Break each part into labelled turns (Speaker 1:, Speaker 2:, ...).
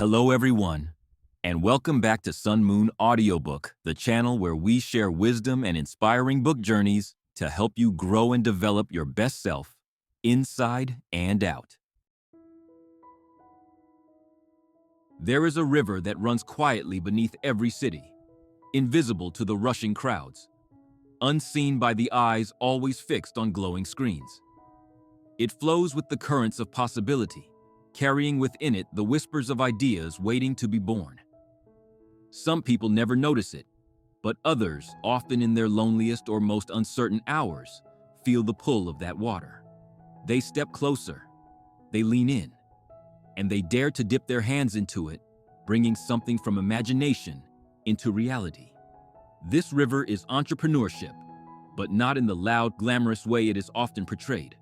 Speaker 1: Hello everyone, and welcome back to Sun Moon Audiobook, the channel where we share wisdom and inspiring book journeys to help you grow and develop your best self, inside and out. There is a river that runs quietly beneath every city, invisible to the rushing crowds, unseen by the eyes always fixed on glowing screens. It flows with the currents of possibility, carrying within it the whispers of ideas waiting to be born. Some people never notice it, but others, often in their loneliest or most uncertain hours, feel the pull of that water. They step closer, they lean in, and they dare to dip their hands into it, bringing something from imagination into reality. This river is entrepreneurship, but not in the loud, glamorous way it is often portrayed.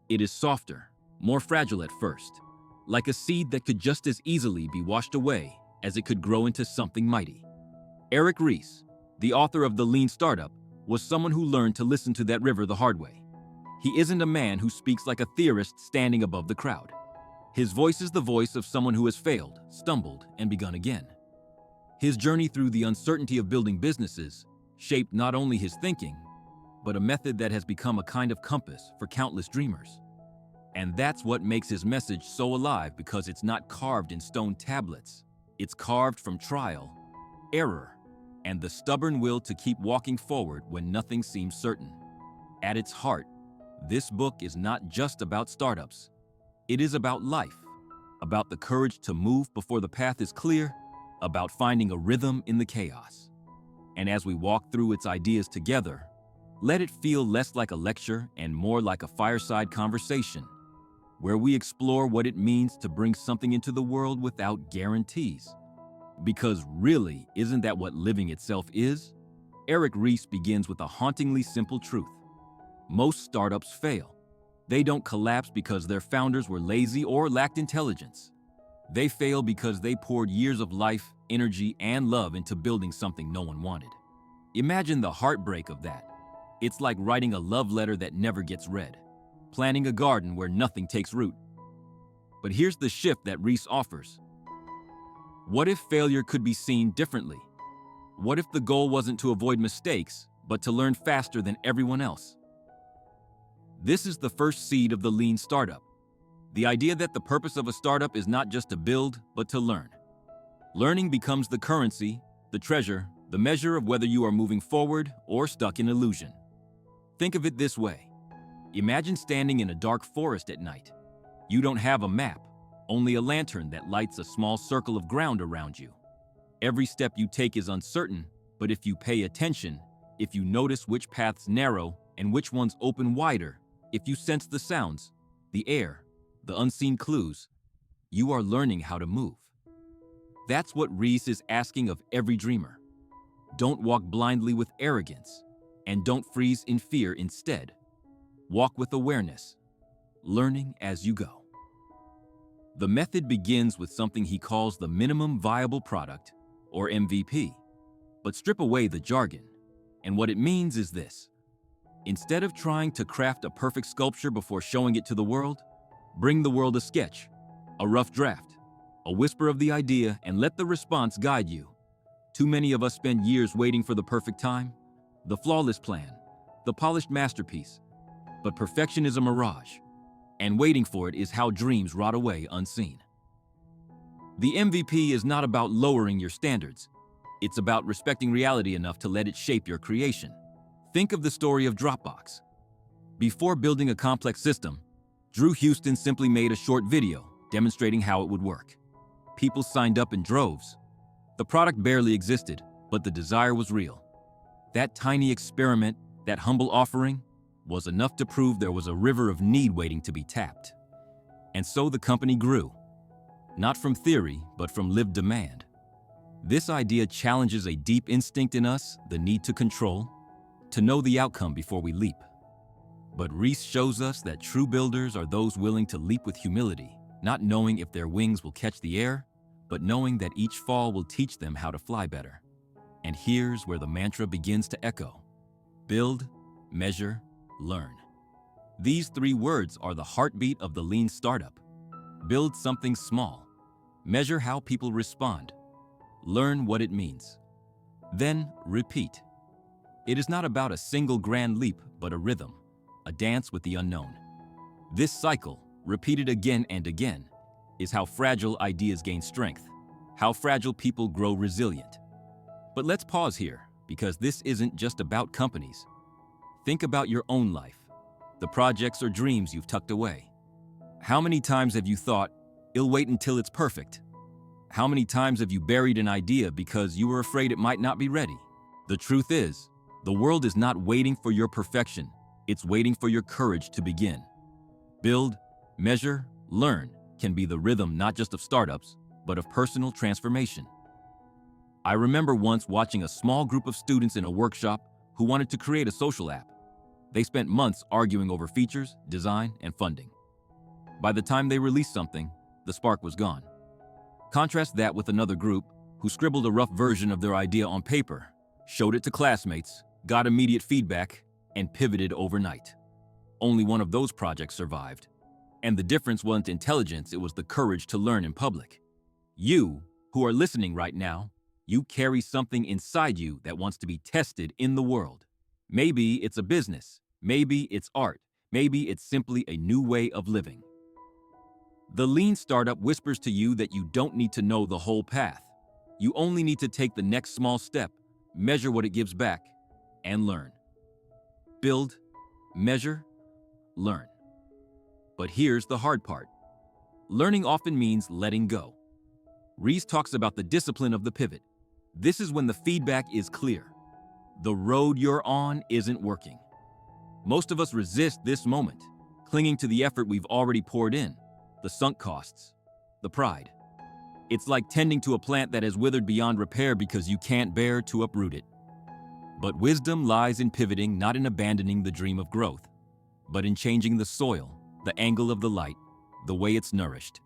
Speaker 1: It is softer, more fragile at first, like a seed that could just as easily be washed away as it could grow into something mighty. Eric Ries, the author of The Lean Startup, was someone who learned to listen to that river the hard way. He isn't a man who speaks like a theorist standing above the crowd. His voice is the voice of someone who has failed, stumbled, and begun again. His journey through the uncertainty of building businesses shaped not only his thinking, but a method that has become a kind of compass for countless dreamers. And that's what makes his message so alive, because it's not carved in stone tablets. It's carved from trial, error, and the stubborn will to keep walking forward when nothing seems certain. At its heart, this book is not just about startups. It is about life, about the courage to move before the path is clear, about finding a rhythm in the chaos. And as we walk through its ideas together, let it feel less like a lecture and more like a fireside conversation, where we explore what it means to bring something into the world without guarantees. Because really, isn't that what living itself is? Eric Ries begins with a hauntingly simple truth. Most startups fail. They don't collapse because their founders were lazy or lacked intelligence. They fail because they poured years of life, energy, and love into building something no one wanted. Imagine the heartbreak of that. It's like writing a love letter that never gets read, planting a garden where nothing takes root. But here's the shift that Ries offers. What if failure could be seen differently? What if the goal wasn't to avoid mistakes, but to learn faster than everyone else? This is the first seed of the lean startup. The idea that the purpose of a startup is not just to build, but to learn. Learning becomes the currency, the treasure, the measure of whether you are moving forward or stuck in illusion. Think of it this way. Imagine standing in a dark forest at night. You don't have a map, only a lantern that lights a small circle of ground around you. Every step you take is uncertain, but if you pay attention, if you notice which paths narrow and which ones open wider, if you sense the sounds, the air, the unseen clues, you are learning how to move. That's what Ries is asking of every dreamer. Don't walk blindly with arrogance, and don't freeze in fear instead. Walk with awareness, learning as you go. The method begins with something he calls the minimum viable product, or MVP. But strip away the jargon, and what it means is this. Instead of trying to craft a perfect sculpture before showing it to the world, bring the world a sketch, a rough draft, a whisper of the idea, and let the response guide you. Too many of us spend years waiting for the perfect time, the flawless plan, the polished masterpiece. But perfection is a mirage, and waiting for it is how dreams rot away unseen. The MVP is not about lowering your standards. It's about respecting reality enough to let it shape your creation. Think of the story of Dropbox. Before building a complex system, Drew Houston simply made a short video demonstrating how it would work. People signed up in droves. The product barely existed, but the desire was real. That tiny experiment, that humble offering, was enough to prove there was a river of need waiting to be tapped. And so the company grew, not from theory, but from lived demand. This idea challenges a deep instinct in us, the need to control, to know the outcome before we leap. But Ries shows us that true builders are those willing to leap with humility, not knowing if their wings will catch the air, but knowing that each fall will teach them how to fly better. And here's where the mantra begins to echo. Build, measure, learn. These three words are the heartbeat of the lean startup. Build something small. Measure how people respond. Learn what it means. Then repeat. It is not about a single grand leap, but a rhythm, a dance with the unknown. This cycle, repeated again and again, is how fragile ideas gain strength, how fragile people grow resilient. But let's pause here, because this isn't just about companies. Think about your own life, the projects or dreams you've tucked away. How many times have you thought, "I'll wait until it's perfect"? How many times have you buried an idea because you were afraid it might not be ready? The truth is, the world is not waiting for your perfection, it's waiting for your courage to begin. Build, measure, learn can be the rhythm not just of startups, but of personal transformation. I remember once watching a small group of students in a workshop who wanted to create a social app. They spent months arguing over features, design, and funding. By the time they released something, the spark was gone. Contrast that with another group who scribbled a rough version of their idea on paper, showed it to classmates, got immediate feedback, and pivoted overnight. Only one of those projects survived. And the difference wasn't intelligence, it was the courage to learn in public. You, who are listening right now, you carry something inside you that wants to be tested in the world. Maybe it's a business, maybe it's art, maybe it's simply a new way of living. The lean startup whispers to you that you don't need to know the whole path. You only need to take the next small step, measure what it gives back, and learn. Build, measure, learn. But here's the hard part. Learning often means letting go. Rees talks about the discipline of the pivot. This is when the feedback is clear. The road you're on isn't working. Most of us resist this moment, clinging to the effort we've already poured in, the sunk costs, the pride. It's like tending to a plant that has withered beyond repair because you can't bear to uproot it. But wisdom lies in pivoting, not in abandoning the dream of growth, but in changing the soil, the angle of the light, the way it's nourished.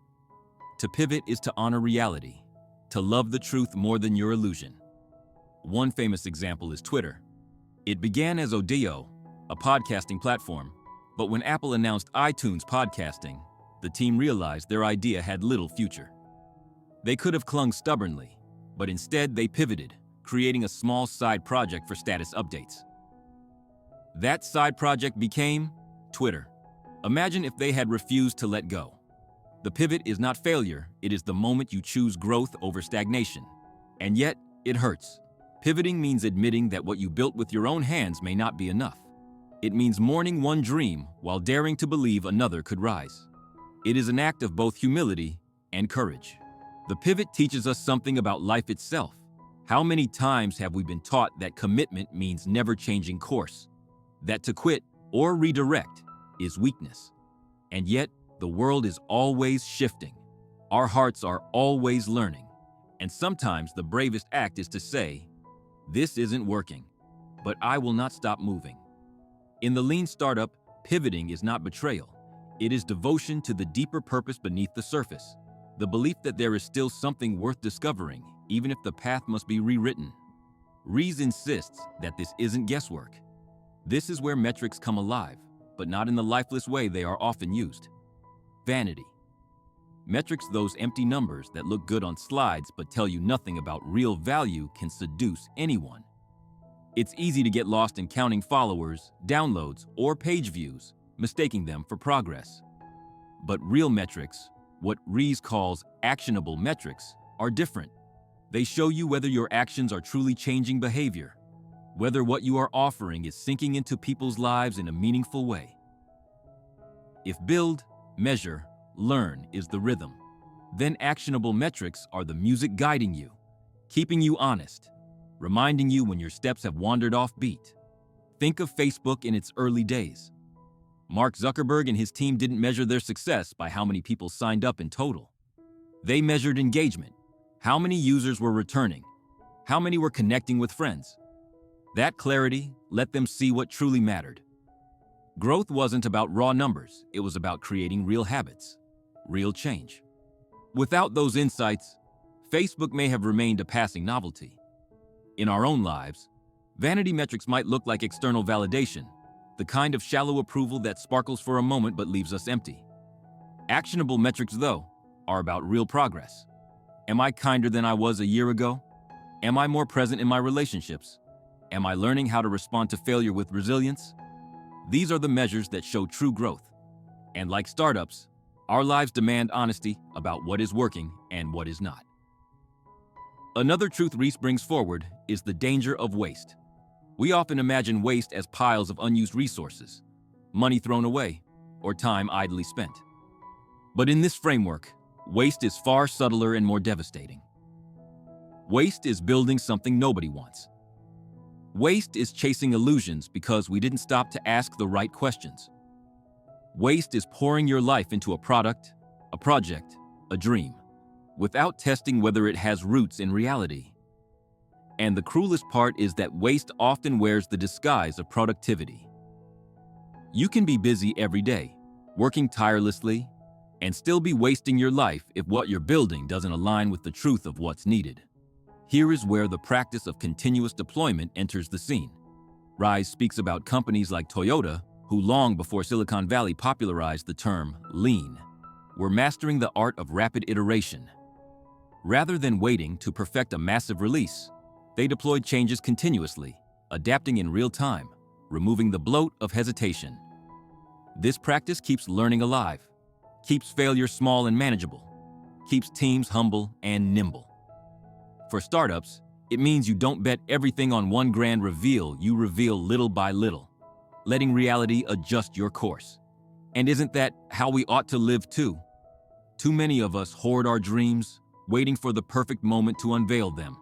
Speaker 1: To pivot is to honor reality, to love the truth more than your illusion. One famous example is Twitter. It began as Audio, a podcasting platform, but when Apple announced iTunes podcasting, the team realized their idea had little future. They could have clung stubbornly, but instead they pivoted, creating a small side project for status updates. That side project became Twitter. Imagine if they had refused to let go. The pivot is not failure, it is the moment you choose growth over stagnation. And yet, it hurts. Pivoting means admitting that what you built with your own hands may not be enough. It means mourning one dream while daring to believe another could rise. It is an act of both humility and courage. The pivot teaches us something about life itself. How many times have we been taught that commitment means never changing course? That to quit or redirect is weakness. And yet, the world is always shifting. Our hearts are always learning. And sometimes the bravest act is to say, "This isn't working, but I will not stop moving." In the lean startup, pivoting is not betrayal. It is devotion to the deeper purpose beneath the surface. The belief that there is still something worth discovering, even if the path must be rewritten. Rees insists that this isn't guesswork. This is where metrics come alive, but not in the lifeless way they are often used. Vanity. Metrics, those empty numbers that look good on slides but tell you nothing about real value, can seduce anyone. It's easy to get lost in counting followers, downloads, or page views, mistaking them for progress. But real metrics, what Rees calls actionable metrics, are different. They show you whether your actions are truly changing behavior, whether what you are offering is sinking into people's lives in a meaningful way. If build, measure, learn is the rhythm, then actionable metrics are the music guiding you, keeping you honest, reminding you when your steps have wandered off beat. Think of Facebook in its early days. Mark Zuckerberg and his team didn't measure their success by how many people signed up in total. They measured engagement, how many users were returning, how many were connecting with friends. That clarity let them see what truly mattered. Growth wasn't about raw numbers, it was about creating real habits, real change. Without those insights, Facebook may have remained a passing novelty. In our own lives, vanity metrics might look like external validation, the kind of shallow approval that sparkles for a moment but leaves us empty. Actionable metrics, though, are about real progress. Am I kinder than I was a year ago? Am I more present in my relationships? Am I learning how to respond to failure with resilience? These are the measures that show true growth. And like startups, our lives demand honesty about what is working and what is not. Another truth Reese brings forward is the danger of waste. We often imagine waste as piles of unused resources, money thrown away, or time idly spent. But in this framework, waste is far subtler and more devastating. Waste is building something nobody wants. Waste is chasing illusions because we didn't stop to ask the right questions. Waste is pouring your life into a product, a project, a dream, without testing whether it has roots in reality. And the cruelest part is that waste often wears the disguise of productivity. You can be busy every day, working tirelessly, and still be wasting your life if what you're building doesn't align with the truth of what's needed. Here is where the practice of continuous deployment enters the scene. Rise speaks about companies like Toyota, who long before Silicon Valley popularized the term lean, were mastering the art of rapid iteration. Rather than waiting to perfect a massive release, they deployed changes continuously, adapting in real time, removing the bloat of hesitation. This practice keeps learning alive, keeps failure small and manageable, keeps teams humble and nimble. For startups, it means you don't bet everything on one grand reveal, you reveal little by little, letting reality adjust your course. And isn't that how we ought to live too? Too many of us hoard our dreams, waiting for the perfect moment to unveil them,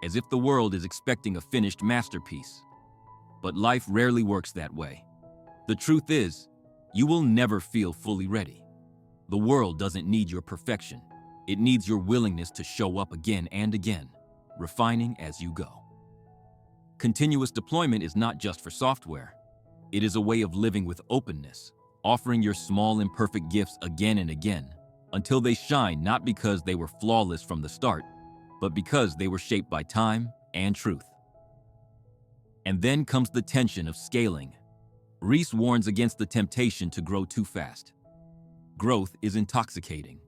Speaker 1: as if the world is expecting a finished masterpiece. But life rarely works that way. The truth is, you will never feel fully ready. The world doesn't need your perfection. It needs your willingness to show up again and again, refining as you go. Continuous deployment is not just for software. It is a way of living with openness, offering your small imperfect gifts again and again, until they shine not because they were flawless from the start, but because they were shaped by time and truth. And then comes the tension of scaling. Reese warns against the temptation to grow too fast. Growth is intoxicating.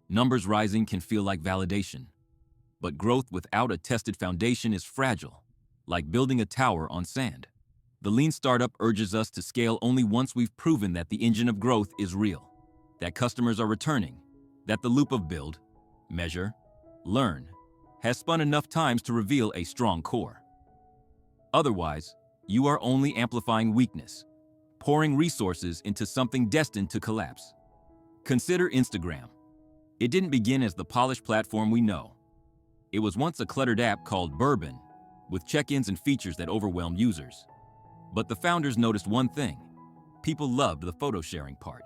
Speaker 1: Numbers rising can feel like validation. But growth without a tested foundation is fragile, like building a tower on sand. The lean startup urges us to scale only once we've proven that the engine of growth is real, that customers are returning, that the loop of build, measure, learn, has spun enough times to reveal a strong core. Otherwise, you are only amplifying weakness, pouring resources into something destined to collapse. Consider Instagram. It didn't begin as the polished platform we know. It was once a cluttered app called Bourbon, with check-ins and features that overwhelmed users. But the founders noticed one thing. People loved the photo sharing part.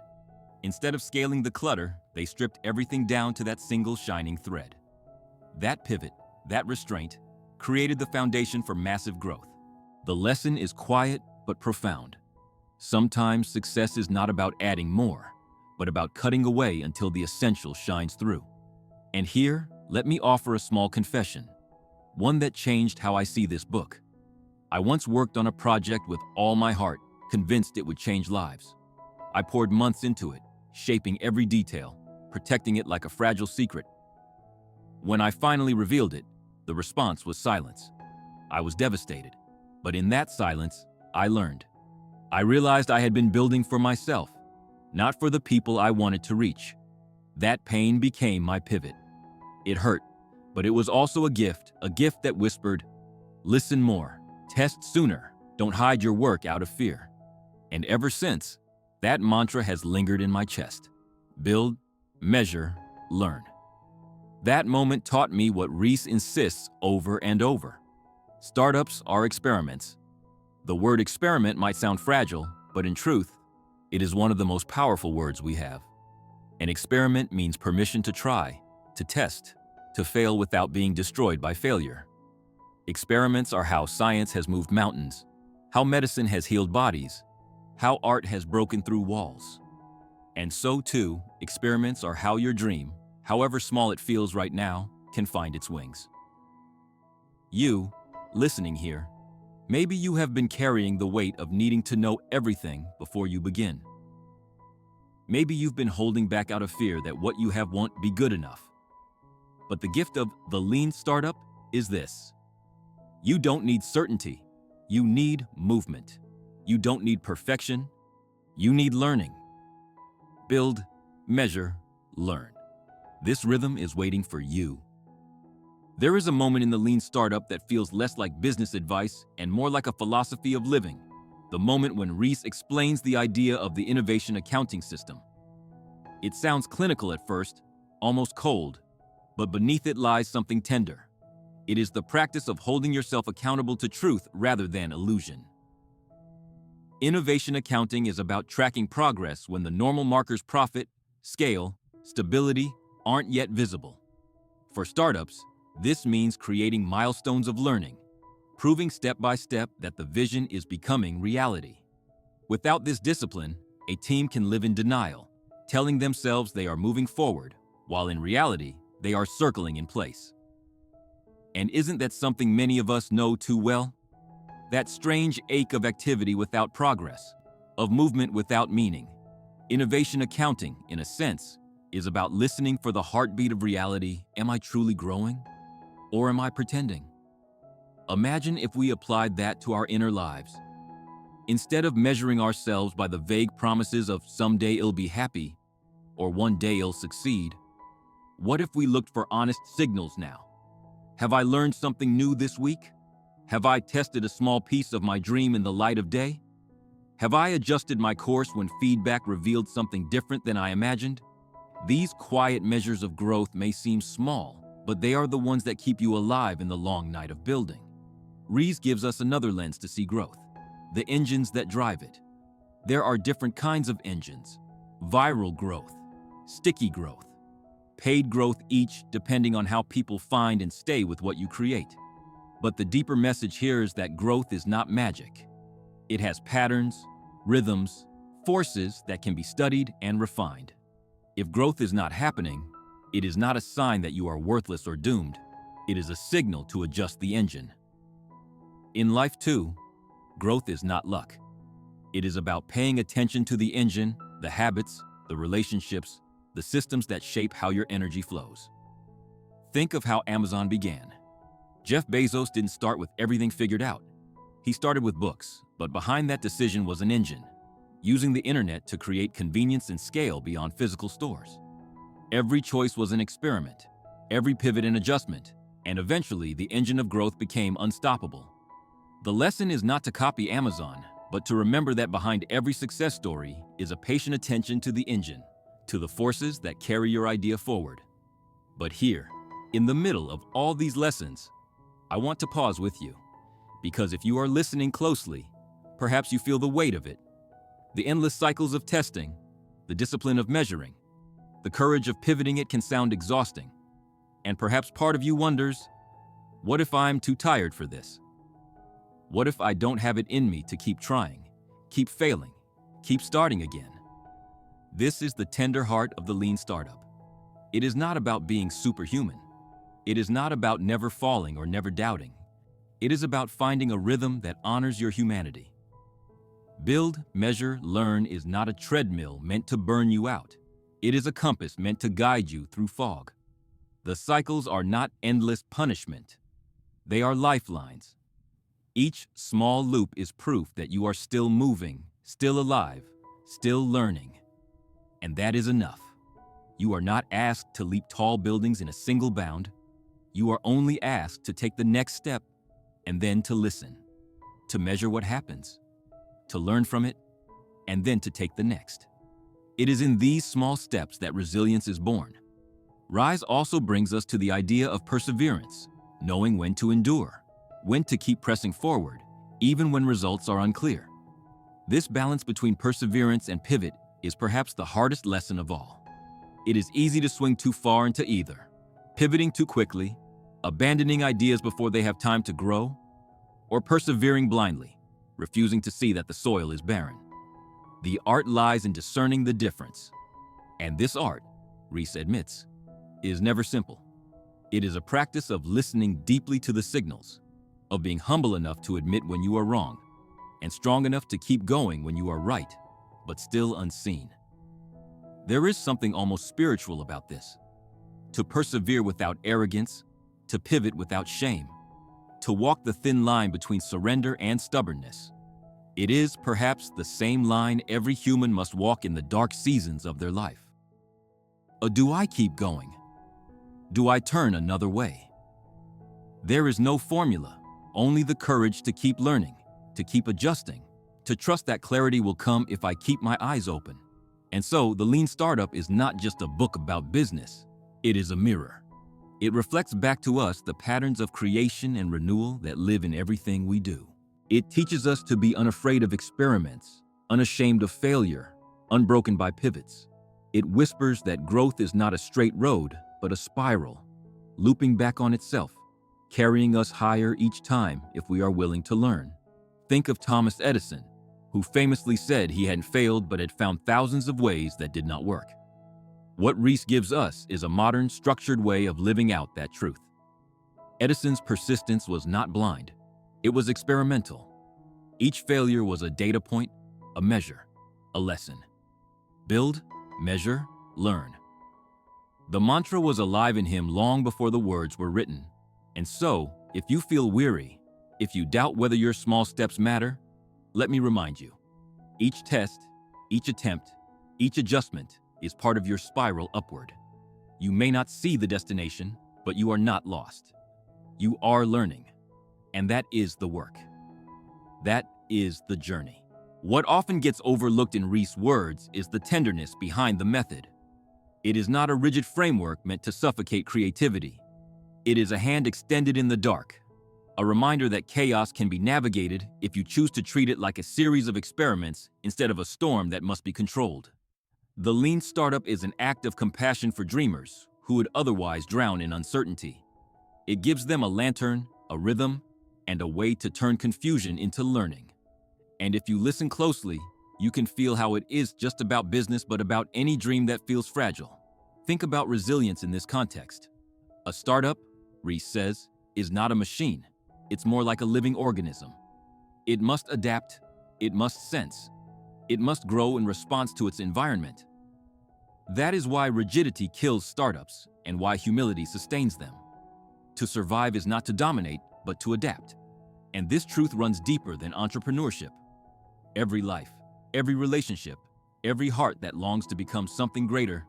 Speaker 1: Instead of scaling the clutter, they stripped everything down to that single shining thread. That pivot, that restraint, created the foundation for massive growth. The lesson is quiet but profound. Sometimes success is not about adding more, but about cutting away until the essential shines through. And here, let me offer a small confession, one that changed how I see this book. I once worked on a project with all my heart, convinced it would change lives. I poured months into it, shaping every detail, protecting it like a fragile secret. When I finally revealed it, the response was silence. I was devastated, but in that silence, I learned. I realized I had been building for myself, not for the people I wanted to reach. That pain became my pivot. It hurt, but it was also a gift that whispered, listen more, test sooner, don't hide your work out of fear. And ever since, that mantra has lingered in my chest. Build, measure, learn. That moment taught me what Reese insists over and over. Startups are experiments. The word experiment might sound fragile, but in truth, it is one of the most powerful words we have. An experiment means permission to try, to test, to fail without being destroyed by failure. Experiments are how science has moved mountains, how medicine has healed bodies, how art has broken through walls. And so too, experiments are how your dream, however small it feels right now, can find its wings. You, listening here, maybe you have been carrying the weight of needing to know everything before you begin. Maybe you've been holding back out of fear that what you have won't be good enough. But the gift of the lean startup is this. You don't need certainty. You need movement. You don't need perfection. You need learning. Build, measure, learn. This rhythm is waiting for you. There is a moment in the lean startup that feels less like business advice and more like a philosophy of living. The moment when Reese explains the idea of the innovation accounting system. It sounds clinical at first, almost cold, but beneath it lies something tender. It is the practice of holding yourself accountable to truth rather than illusion. Innovation accounting is about tracking progress when the normal markers profit, scale, stability aren't yet visible. For startups, this means creating milestones of learning, proving step by step that the vision is becoming reality. Without this discipline, a team can live in denial, telling themselves they are moving forward, while in reality, they are circling in place. And isn't that something many of us know too well? That strange ache of activity without progress, of movement without meaning. Innovation accounting, in a sense, is about listening for the heartbeat of reality. Am I truly growing? Or am I pretending? Imagine if we applied that to our inner lives. Instead of measuring ourselves by the vague promises of someday it'll be happy, or one day it'll succeed, what if we looked for honest signals now? Have I learned something new this week? Have I tested a small piece of my dream in the light of day? Have I adjusted my course when feedback revealed something different than I imagined? These quiet measures of growth may seem small, but they are the ones that keep you alive in the long night of building. Rees gives us another lens to see growth, the engines that drive it. There are different kinds of engines: viral growth, sticky growth, paid growth, each depending on how people find and stay with what you create. But the deeper message here is that growth is not magic. It has patterns, rhythms, forces that can be studied and refined. If growth is not happening, it is not a sign that you are worthless or doomed. It is a signal to adjust the engine. In life too, growth is not luck. It is about paying attention to the engine, the habits, the relationships, the systems that shape how your energy flows. Think of how Amazon began. Jeff Bezos didn't start with everything figured out. He started with books, but behind that decision was an engine, using the internet to create convenience and scale beyond physical stores. Every choice was an experiment, every pivot an adjustment, and eventually the engine of growth became unstoppable. The lesson is not to copy Amazon, but to remember that behind every success story is a patient attention to the engine, to the forces that carry your idea forward. But here, in the middle of all these lessons, I want to pause with you, because if you are listening closely, perhaps you feel the weight of it. The endless cycles of testing, the discipline of measuring, the courage of pivoting. It can sound exhausting. And perhaps part of you wonders, what if I'm too tired for this? What if I don't have it in me to keep trying, keep failing, keep starting again? This is the tender heart of the lean startup. It is not about being superhuman. It is not about never falling or never doubting. It is about finding a rhythm that honors your humanity. Build, measure, learn is not a treadmill meant to burn you out. It is a compass meant to guide you through fog. The cycles are not endless punishment. They are lifelines. Each small loop is proof that you are still moving, still alive, still learning. And that is enough. You are not asked to leap tall buildings in a single bound. You are only asked to take the next step and then to listen, to measure what happens, to learn from it, and then to take the next. It is in these small steps that resilience is born. Rise also brings us to the idea of perseverance, knowing when to endure, when to keep pressing forward, even when results are unclear. This balance between perseverance and pivot is perhaps the hardest lesson of all. It is easy to swing too far into either, pivoting too quickly, abandoning ideas before they have time to grow, or persevering blindly, refusing to see that the soil is barren. The art lies in discerning the difference. And this art, Rees admits, is never simple. It is a practice of listening deeply to the signals, of being humble enough to admit when you are wrong, and strong enough to keep going when you are right, but still unseen. There is something almost spiritual about this. to persevere without arrogance, to pivot without shame, to walk the thin line between surrender and stubbornness. It is perhaps the same line every human must walk in the dark seasons of their life. Do I keep going? Do I turn another way? There is no formula, only the courage to keep learning, to keep adjusting, to trust that clarity will come if I keep my eyes open. And so, The Lean Startup is not just a book about business, it is a mirror. It reflects back to us the patterns of creation and renewal that live in everything we do. It teaches us to be unafraid of experiments, unashamed of failure, unbroken by pivots. It whispers that growth is not a straight road, but a spiral, looping back on itself, carrying us higher each time if we are willing to learn. Think of Thomas Edison, who famously said he hadn't failed but had found thousands of ways that did not work. What Reese gives us is a modern, structured way of living out that truth. Edison's persistence was not blind. It was experimental. Each failure was a data point, a measure, a lesson. Build, measure, learn. The mantra was alive in him long before the words were written. And so, if you feel weary, if you doubt whether your small steps matter, let me remind you. Each test, each attempt, each adjustment is part of your spiral upward. You may not see the destination, but you are not lost. You are learning. And that is the work. That is the journey. What often gets overlooked in Reese's words is the tenderness behind the method. It is not a rigid framework meant to suffocate creativity. It is a hand extended in the dark, a reminder that chaos can be navigated if you choose to treat it like a series of experiments instead of a storm that must be controlled. The Lean Startup is an act of compassion for dreamers who would otherwise drown in uncertainty. It gives them a lantern, a rhythm, and a way to turn confusion into learning. And if you listen closely, you can feel how it is just about business but about any dream that feels fragile. Think about resilience in this context. A startup, Reese says, is not a machine. It's more like a living organism. It must adapt, it must sense, it must grow in response to its environment. That is why rigidity kills startups and why humility sustains them. To survive is not to dominate, but to adapt. And this truth runs deeper than entrepreneurship. Every life, every relationship, every heart that longs to become something greater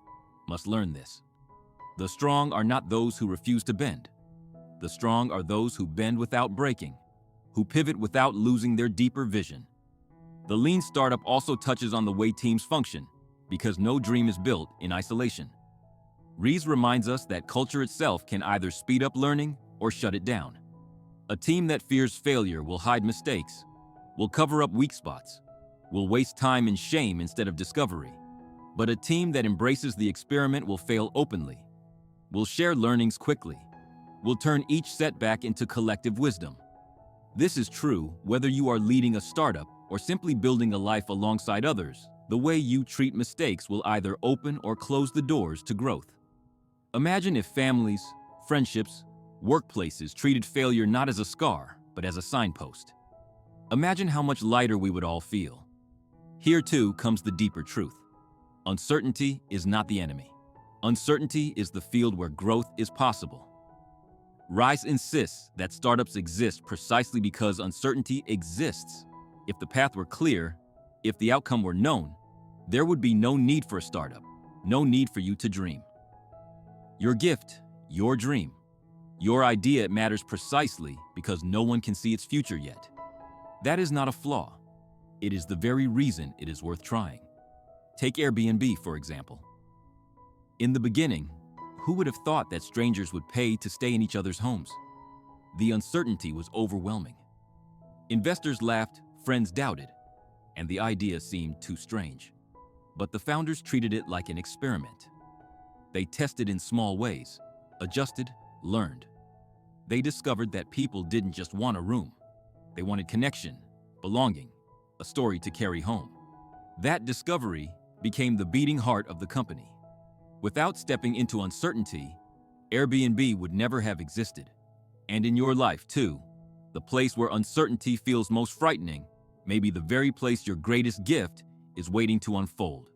Speaker 1: must learn this. The strong are not those who refuse to bend. The strong are those who bend without breaking, who pivot without losing their deeper vision. The Lean Startup also touches on the way teams function, because no dream is built in isolation. Rees reminds us that culture itself can either speed up learning or shut it down. A team that fears failure will hide mistakes, will cover up weak spots, will waste time in shame instead of discovery. But a team that embraces the experiment will fail openly, will share learnings quickly, will turn each setback into collective wisdom. This is true whether you are leading a startup or simply building a life alongside others. The way you treat mistakes will either open or close the doors to growth. Imagine if families, friendships, workplaces treated failure not as a scar, but as a signpost. Imagine how much lighter we would all feel. Here too comes the deeper truth. Uncertainty is not the enemy. Uncertainty is the field where growth is possible. Rice insists that startups exist precisely because uncertainty exists. If the path were clear, if the outcome were known, there would be no need for a startup, no need for you to dream. Your gift, your dream, your idea matters precisely because no one can see its future yet. That is not a flaw. It is the very reason it is worth trying. Take Airbnb, for example. In the beginning, who would have thought that strangers would pay to stay in each other's homes? The uncertainty was overwhelming. Investors laughed, friends doubted, and the idea seemed too strange. But the founders treated it like an experiment. They tested in small ways, adjusted, learned. They discovered that people didn't just want a room. They wanted connection, belonging, a story to carry home. That discovery became the beating heart of the company. Without stepping into uncertainty, Airbnb would never have existed. And in your life, too, the place where uncertainty feels most frightening may be the very place your greatest gift is waiting to unfold.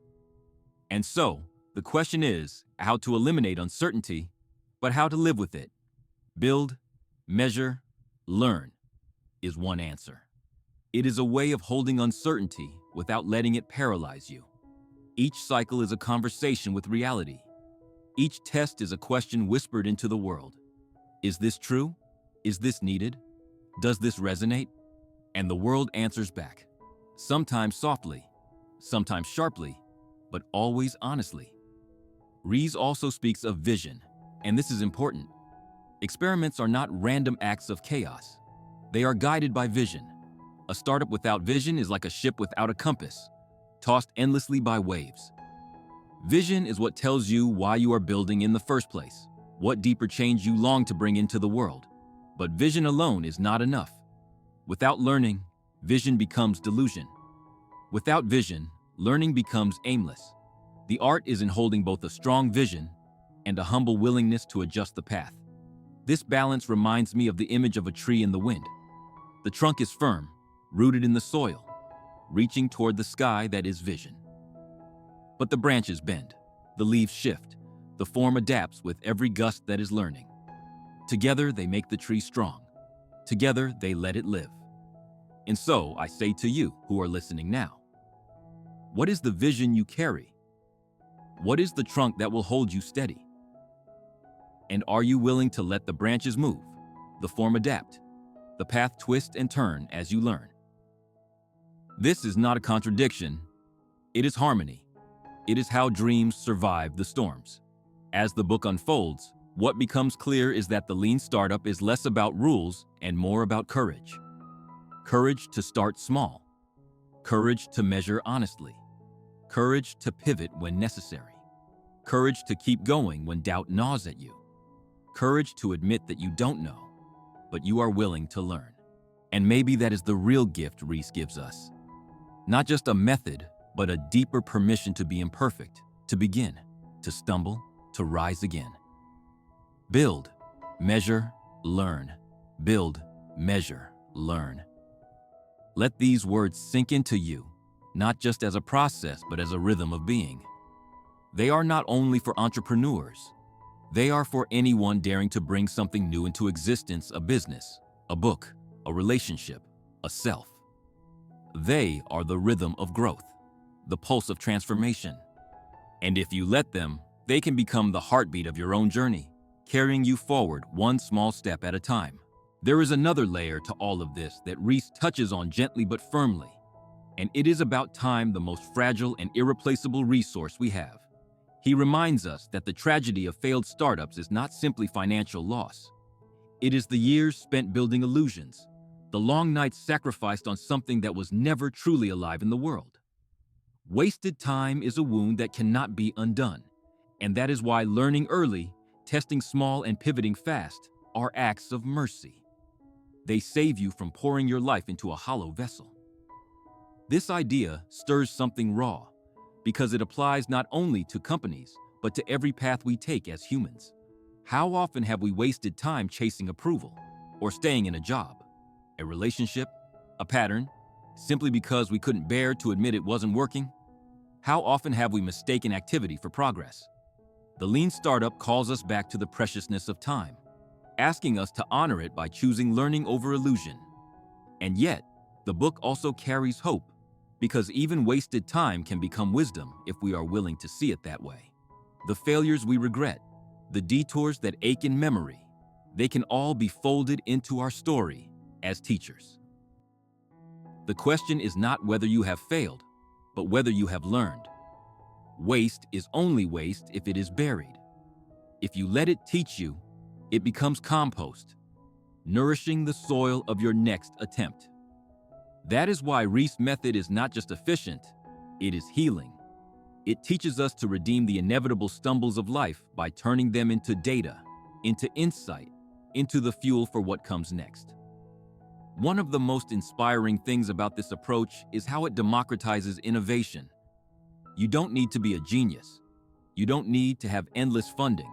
Speaker 1: And so, the question is how to eliminate uncertainty But how to live with it? Build, measure, learn is one answer. It is a way of holding uncertainty without letting it paralyze you. Each cycle is a conversation with reality. Each test is a question whispered into the world. Is this true? Is this needed? Does this resonate? And the world answers back. Sometimes softly, sometimes sharply, but always honestly. Rees also speaks of vision, and this is important. Experiments are not random acts of chaos. They are guided by vision. A startup without vision is like a ship without a compass, tossed endlessly by waves. Vision is what tells you why you are building in the first place, what deeper change you long to bring into the world. But vision alone is not enough. Without learning, vision becomes delusion. Without vision, learning becomes aimless. The art is in holding both a strong vision and a humble willingness to adjust the path. This balance reminds me of the image of a tree in the wind. The trunk is firm, rooted in the soil, reaching toward the sky that is vision. But the branches bend, the leaves shift, the form adapts with every gust that is learning. Together they make the tree strong. Together they let it live. And so I say to you who are listening now, what is the vision you carry? What is the trunk that will hold you steady? And are you willing to let the branches move, the form adapt, the path twist and turn as you learn? This is not a contradiction. It is harmony. It is how dreams survive the storms. As the book unfolds, what becomes clear is that the lean startup is less about rules and more about courage. Courage to start small. Courage to measure honestly. Courage to pivot when necessary. Courage to keep going when doubt gnaws at you. Courage to admit that you don't know, but you are willing to learn. And maybe that is the real gift Rees gives us. Not just a method, but a deeper permission to be imperfect, to begin, to stumble, to rise again. Build, measure, learn. Build, measure, learn. Let these words sink into you, not just as a process, but as a rhythm of being. They are not only for entrepreneurs. They are for anyone daring to bring something new into existence, a business, a book, a relationship, a self. They are the rhythm of growth, the pulse of transformation. And if you let them, they can become the heartbeat of your own journey, carrying you forward one small step at a time. There is another layer to all of this that Rees touches on gently but firmly, and it is about time, the most fragile and irreplaceable resource we have. He reminds us that the tragedy of failed startups is not simply financial loss. It is the years spent building illusions, the long nights sacrificed on something that was never truly alive in the world. Wasted time is a wound that cannot be undone, and that is why learning early, testing small, and pivoting fast are acts of mercy. They save you from pouring your life into a hollow vessel. This idea stirs something raw, because it applies not only to companies, but to every path we take as humans. How often have we wasted time chasing approval, or staying in a job, a relationship, a pattern, simply because we couldn't bear to admit it wasn't working? How often have we mistaken activity for progress? The lean startup calls us back to the preciousness of time, asking us to honor it by choosing learning over illusion. And yet, the book also carries hope, because even wasted time can become wisdom if we are willing to see it that way. The failures we regret, the detours that ache in memory, they can all be folded into our story as teachers. The question is not whether you have failed, but whether you have learned. Waste is only waste if it is buried. If you let it teach you, it becomes compost, nourishing the soil of your next attempt. That is why Rees' method is not just efficient, it is healing. It teaches us to redeem the inevitable stumbles of life by turning them into data, into insight, into the fuel for what comes next. One of the most inspiring things about this approach is how it democratizes innovation. You don't need to be a genius. You don't need to have endless funding.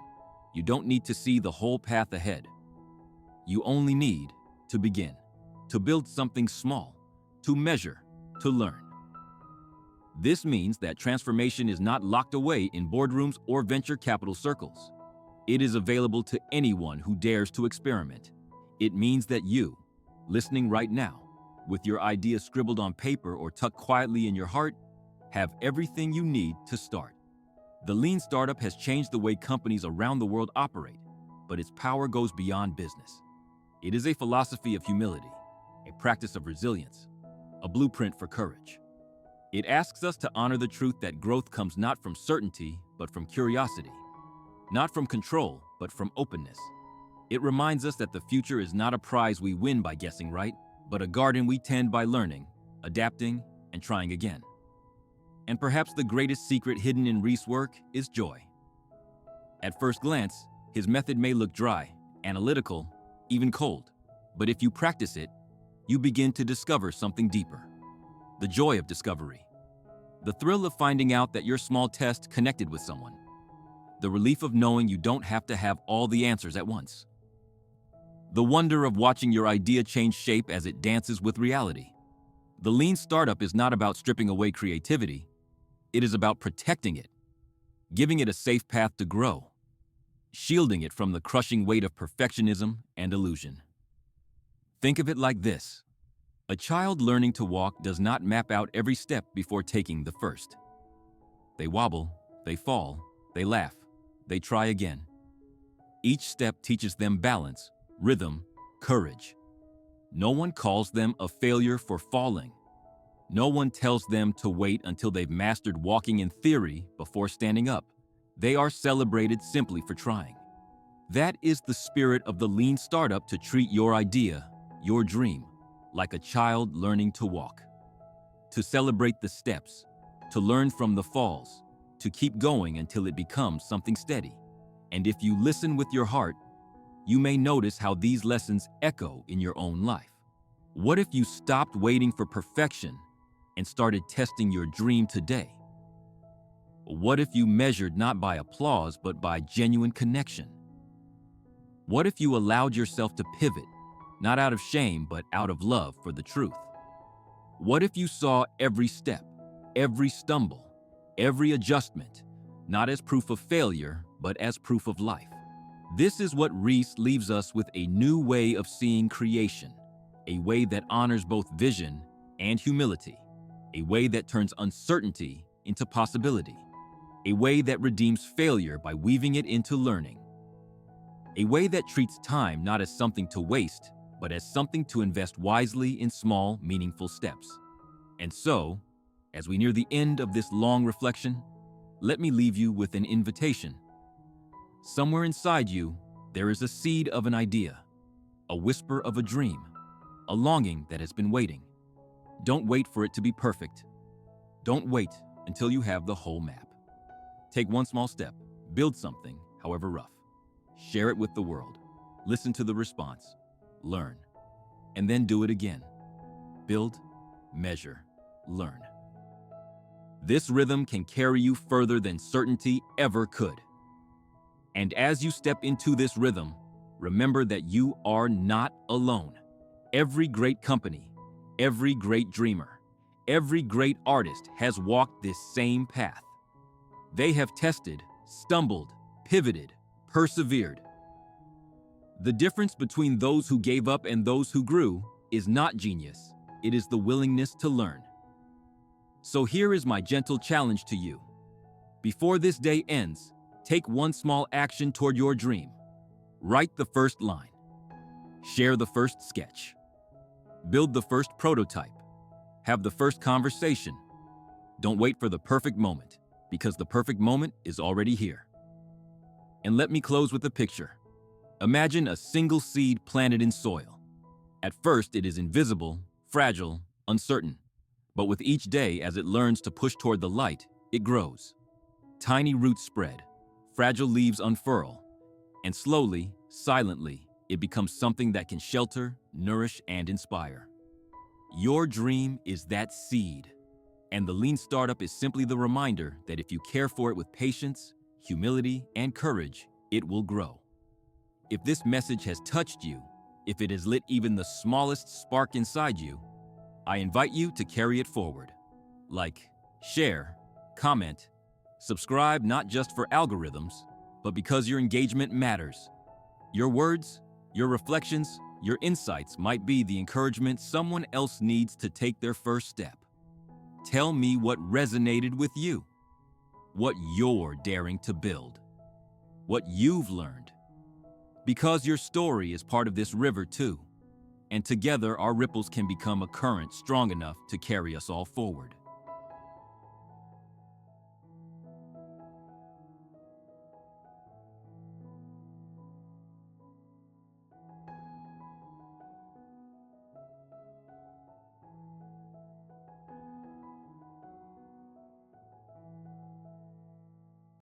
Speaker 1: You don't need to see the whole path ahead. You only need to begin, to build something small, to measure, to learn. This means that transformation is not locked away in boardrooms or venture capital circles. It is available to anyone who dares to experiment. It means that you, listening right now, with your idea scribbled on paper or tucked quietly in your heart, have everything you need to start. The Lean Startup has changed the way companies around the world operate, but its power goes beyond business. It is a philosophy of humility, a practice of resilience, a blueprint for courage. It asks us to honor the truth that growth comes not from certainty, but from curiosity, not from control, but from openness. It reminds us that the future is not a prize we win by guessing right, but a garden we tend by learning, adapting, and trying again. And perhaps the greatest secret hidden in Reese's work is joy. At first glance, his method may look dry, analytical, even cold. But if you practice it, you begin to discover something deeper. The joy of discovery. The thrill of finding out that your small test connected with someone. The relief of knowing you don't have to have all the answers at once. The wonder of watching your idea change shape as it dances with reality. The Lean Startup is not about stripping away creativity. It is about protecting it, giving it a safe path to grow, shielding it from the crushing weight of perfectionism and illusion. Think of it like this. A child learning to walk does not map out every step before taking the first. They wobble, they fall, they laugh, they try again. Each step teaches them balance, rhythm, courage. No one calls them a failure for falling. No one tells them to wait until they've mastered walking in theory before standing up. They are celebrated simply for trying. That is the spirit of the Lean Startup, to treat your idea, your dream, like a child learning to walk. To celebrate the steps, to learn from the falls, to keep going until it becomes something steady. And if you listen with your heart, you may notice how these lessons echo in your own life. What if you stopped waiting for perfection and started testing your dream today? What if you measured not by applause but by genuine connection? What if you allowed yourself to pivot, not out of shame but out of love for the truth? What if you saw every step, every stumble, every adjustment, not as proof of failure but as proof of life? This is what Reese leaves us with: a new way of seeing creation, a way that honors both vision and humility, a way that turns uncertainty into possibility, a way that redeems failure by weaving it into learning, a way that treats time not as something to waste, but as something to invest wisely in small, meaningful steps. And so, as we near the end of this long reflection, let me leave you with an invitation. Somewhere inside you, there is a seed of an idea, a whisper of a dream, a longing that has been waiting. Don't wait for it to be perfect. Don't wait until you have the whole map. Take one small step, build something, however rough. Share it with the world. Listen to the response. Learn. And then do it again. Build, measure, learn. This rhythm can carry you further than certainty ever could. And as you step into this rhythm, remember that you are not alone. Every great company, every great dreamer, every great artist has walked this same path. They have tested, stumbled, pivoted, persevered. The difference between those who gave up and those who grew is not genius. It is the willingness to learn. So here is my gentle challenge to you. Before this day ends, take one small action toward your dream. Write the first line. Share the first sketch. Build the first prototype. Have the first conversation. Don't wait for the perfect moment, because the perfect moment is already here. And let me close with a picture. Imagine a single seed planted in soil. At first, it is invisible, fragile, uncertain. But with each day, as it learns to push toward the light, it grows. Tiny roots spread, fragile leaves unfurl, and slowly, silently, it becomes something that can shelter, nourish, and inspire. Your dream is that seed, and the Lean Startup is simply the reminder that if you care for it with patience, humility, and courage, it will grow. If this message has touched you, if it has lit even the smallest spark inside you, I invite you to carry it forward. Like, share, comment, subscribe, not just for algorithms, but because your engagement matters. Your words, your reflections, your insights might be the encouragement someone else needs to take their first step. Tell me what resonated with you, what you're daring to build, what you've learned. Because your story is part of this river too, and together our ripples can become a current strong enough to carry us all forward.